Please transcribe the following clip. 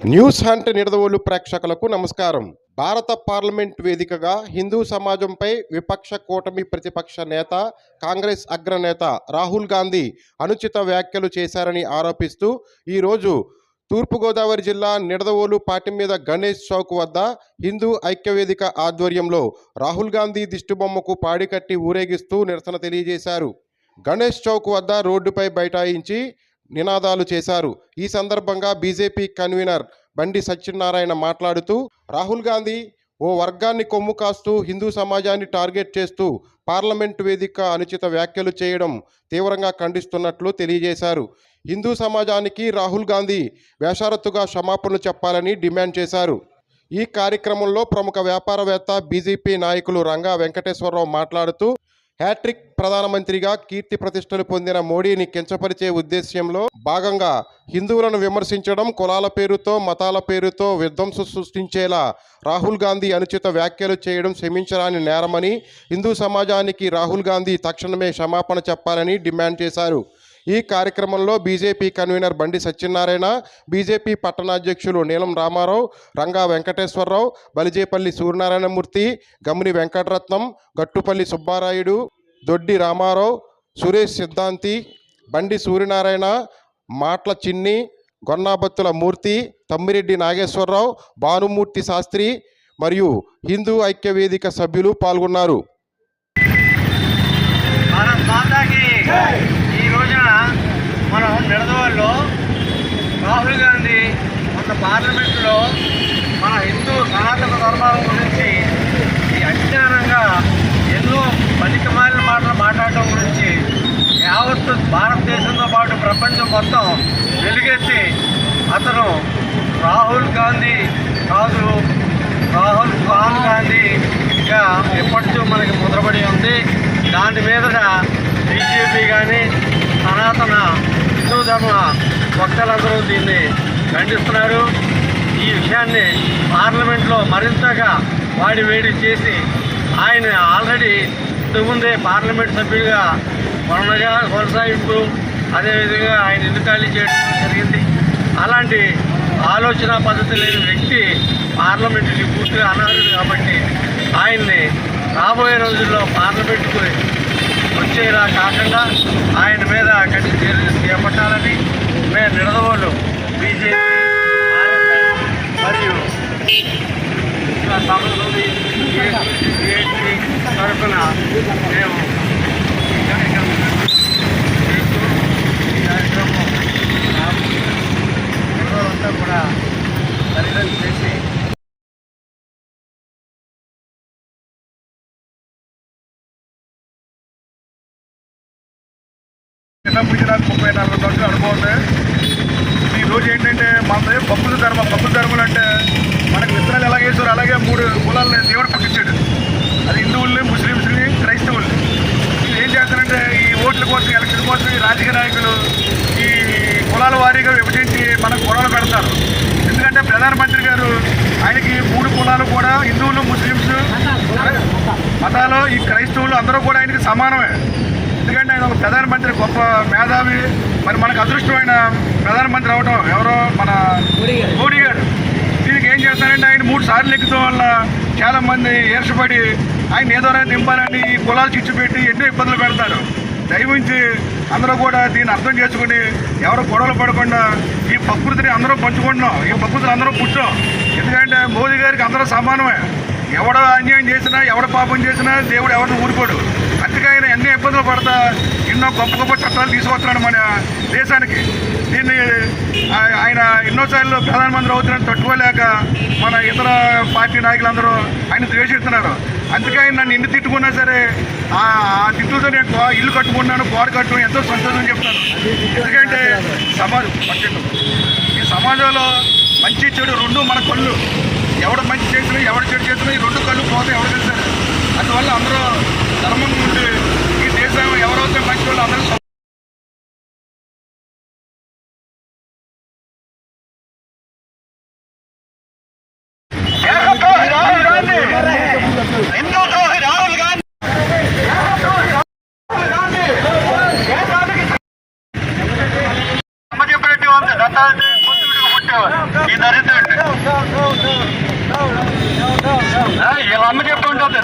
News hunt Nidadavolu ప్రేక్షకులకు నమస్కారం. భారత పార్లమెంట్ వేదికగా హిందూ సమాజంపై విపక్ష కూటమి ప్రతిపక్ష నేత కాంగ్రెస్ అగ్రనేత రాహుల్ గాంధీ అనుచిత వ్యాఖ్యలు చేశారని ఆరోపిస్తూ ఈరోజు తూర్పుగోదావరి జిల్లా నిడదవోలు పాటిమీద గణేష్ చౌక్ వద్ద హిందూ ఐక్యవేదిక ఆధ్వర్యంలో రాహుల్ గాంధీ దిష్టిబొమ్మకు పాడికట్టి ఊరేగిస్తూ నిరసన తెలియజేశారు. గణేష్ చౌక్ వద్ద రోడ్డుపై బైఠాయించి నినాదాలు చేశారు. ఈ సందర్భంగా బీజేపీ కన్వీనర్ బండి సత్యనారాయణ మాట్లాడుతూ రాహుల్ గాంధీ ఓ వర్గాన్ని కొమ్ము కాస్తూ హిందూ సమాజాన్ని టార్గెట్ చేస్తూ పార్లమెంటు వేదిక అనుచిత వ్యాఖ్యలు చేయడం తీవ్రంగా ఖండిస్తున్నట్లు తెలియజేశారు. హిందూ సమాజానికి రాహుల్ గాంధీ బేషరతుగా క్షమాపణలు చెప్పాలని డిమాండ్ చేశారు. ఈ కార్యక్రమంలో ప్రముఖ వ్యాపారవేత్త బీజేపీ నాయకులు రంగా వెంకటేశ్వరరావు మాట్లాడుతూ హ్యాట్రిక్ ప్రధానమంత్రిగా కీర్తి ప్రతిష్టలు పొందిన మోడీని కించపరిచే ఉద్దేశ్యంలో భాగంగా హిందువులను విమర్శించడం, కులాల పేరుతో మతాల పేరుతో విధ్వంసం సృష్టించేలా రాహుల్ గాంధీ అనుచిత వ్యాఖ్యలు చేయడం క్షమించరాని నేరమని, హిందూ సమాజానికి రాహుల్ గాంధీ తక్షణమే క్షమాపణ చెప్పాలని డిమాండ్ చేశారు. ఈ కార్యక్రమంలో బీజేపీ కన్వీనర్ బండి సత్యనారాయణ, బీజేపీ పట్టణాధ్యక్షులు నీలం రామారావు, రంగా వెంకటేశ్వరరావు, బలిజేపల్లి సూర్యనారాయణమూర్తి, గమిని వెంకటరత్నం, గట్టుపల్లి సుబ్బారాయుడు, దొడ్డి రామారావు, సురేష్ సిద్ధాంతి, బండి సూర్యనారాయణ, మాట్ల చిన్ని, గొన్నాబత్తుల మూర్తి, తమ్మిరెడ్డి నాగేశ్వరరావు, భానుమూర్తి శాస్త్రి మరియు హిందూ ఐక్యవేదిక సభ్యులు పాల్గొన్నారు. మనం నిడదవోలులో రాహుల్ గాంధీ మన పార్లమెంటులో మన హిందూ సనాతన ధర్మాల గురించి అజ్ఞానంగా ఎన్నో పనికిమాలిన మాటలు మాట్లాడటం గురించి యావత్తు భారతదేశంతో పాటు ప్రపంచం మొత్తం వెలుగెత్తి అతను రాహుల్ గాంధీ కాదు, రాహుల్ గాంధీగా ఎప్పటికీ మనకి ముద్రపడి ఉంది. దాని మీద బీజేపీ కానీ సనాతన హిందూ ధర్మ వక్తలందరూ దీన్ని ఖండిస్తున్నారు. ఈ విషయాన్ని పార్లమెంట్లో మరింతగా వేడి చేసి ఆయన ఆల్రెడీ ఇంతకుముందే పార్లమెంట్ సభ్యుడిగా కొనసాగింపు, అదేవిధంగా ఆయన ఎన్నికలు చేయడం జరిగింది. అలాంటి ఆలోచన పద్ధతి లేని వ్యక్తి పార్లమెంటుకి పూర్తిగా అనర్హుడు కాబట్టి ఆయన్ని రాబోయే రోజుల్లో పార్లమెంటుకు వచ్చేలా కాకుండా ఆయన మీద కఠిన చర్యలు చేపట్టాలని మేము నిడదవోలు బీజేపీ మరియు తరఫున మేము ఈ కార్యక్రమం నిడదవోలంతా కూడా పరిశీలన చేసి చిన్నప్పటికి నాకు 30-40 సంవత్సరాల అనుభవం ఉంది. ఈరోజు ఏంటంటే మనది బొబ్బుల ధర్మం అంటే మనకు విత్తనాలు ఎలా వేసారో అలాగే 3 కులాలని దేవుడు పుట్టించాడు. అది హిందువుల్ని, ముస్లింస్ని, క్రైస్తవుల్ని. ఏం చేస్తారంటే ఈ ఓట్ల కోసం, ఎలక్షన్ కోసం ఈ రాజకీయ నాయకులు ఈ కులాల వారీగా విభజించి మనకు గొడవలు పెడతారు. ఎందుకంటే ప్రధానమంత్రి గారు ఆయనకి 3 కులాలు కూడా హిందువులు, ముస్లింస్, మతాలు, ఈ క్రైస్తవులు అందరూ కూడా ఆయనకి సమానమే. ఎందుకంటే ఆయన ఒక ప్రధానమంత్రి, గొప్ప మేధావి. మరి మనకు అదృష్టమైన ప్రధానమంత్రి అవడం ఎవరో మన మోడీ గారు. దీనికి ఏం చేస్తారంటే ఆయన 3 సార్లు ఎక్కుతాం వల్ల చాలామంది ఈర్షపడి ఆయన ఏదోరా దింపాలని ఈ కులాలు చిచ్చుపెట్టి ఎన్నో ఇబ్బందులు పెడతారు. దయవుంచి అందరూ కూడా దీన్ని అర్థం చేసుకుని ఎవరు గొడవలు పడకుండా ఈ ప్రకృతిని అందరూ పంచుకుంటున్నాం, ఈ ప్రకృతిని అందరూ పుట్టాం. ఎందుకంటే మోదీ గారికి అందరూ సమానమే. ఎవడ అన్యాయం చేసినా, ఎవడ పాపం చేసినా దేవుడు ఎవరిని ఊరుకోడు. అందుకే ఆయన ఎన్ని ఇబ్బందులు పడతా ఎన్నో గొప్ప చట్టాలు తీసుకొస్తున్నాడు మన దేశానికి. దీన్ని ఆయన ఎన్నోసార్లు ప్రధానమంత్రి అవుతున్నాడు తట్టుకోలేక మన ఇతర పార్టీ నాయకులందరూ ఆయన ద్వేషిస్తున్నారు. అందుకే ఆయన నన్ను ఎన్ని తిట్టుకున్నా సరే ఆ తిట్టుతో నేను ఇల్లు కట్టుకున్నాను, గోడ కట్టుకుని ఎంతో సంతోషం చెప్తాను. ఎందుకంటే ఈ సమాజంలో మంచి చెడు 2 మన కళ్ళు. ఎవడు మంచి చేసినా, ఎవడు చెడు చేసినా ఈ 2 కళ్ళు పోతే ఎవరు చేశారు. అందువల్ల అందరూ ధర్మం ఉండి ఈ దేశం ఎవరైతే మంచి వాళ్ళు అందరూ చెప్పినట్టు కొట్టేవారు ఈ దరిద్రుడిని. వీళ్ళ అమ్మ చెప్తుంటుంది